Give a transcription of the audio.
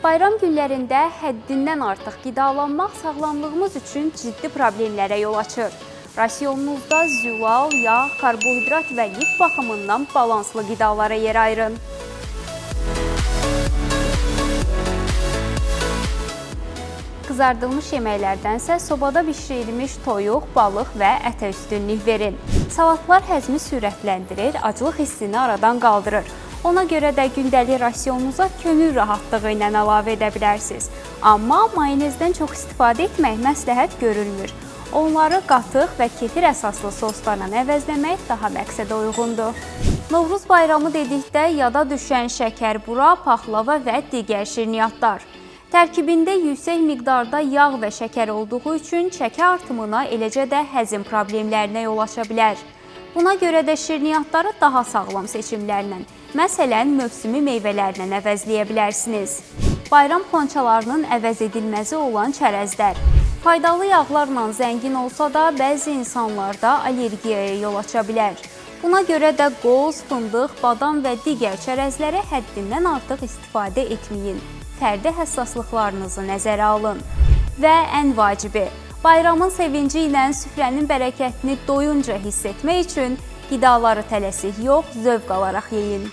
Bayram günlərində həddindən artıq qidalanmaq sağlamlığımız üçün ciddi problemlərə yol açır. Rasionunuzda zülal, yağ, karbohidrat və lif baxımından balanslı qidalara yer ayırın. Qızardılmış yeməklərdənsə sobada bişirilmiş toyuq, balıq və ətə üstünlük verin. Salatlar həzmi sürətləndirir, aclıq hissini aradan qaldırır. Ona görə də gündəlik rasionunuza könül rahatlığı ilə əlavə edə bilərsiniz. Amma mayonezdən çox istifadə etmək məsləhət görülmür. Onları qatıq və kefir əsaslı soslarla əvəzləmək daha məqsədə uyğundur. Novruz bayramı dedikdə yada düşən şəkərbura, paxlava və digər şirniyyatlar. Tərkibində yüksək miqdarda yağ və şəkər olduğu üçün çəki artımına, eləcə də həzm problemlərinə yol aça bilər. Buna görə də şirniyyatları daha sağlam seçimlərlə, məsələn, mövsümi meyvələrlə əvəzləyə bilərsiniz. Bayram ponçalarının əvəz edilməzi olan çərəzlər. Faydalı yağlarla zəngin olsa da, bəzi insanlarda allergiyaya yol aça bilər. Buna görə də qoz, fındıq, badam və digər çərəzlərə həddindən artıq istifadə etməyin. Fərdi həssaslıqlarınızı nəzərə alın. Və ən vacibi, bayramın sevinci ilə süfrənin bərəkətini doyunca hiss etmək üçün qidaları tələsik yox, zövq alaraq yeyin.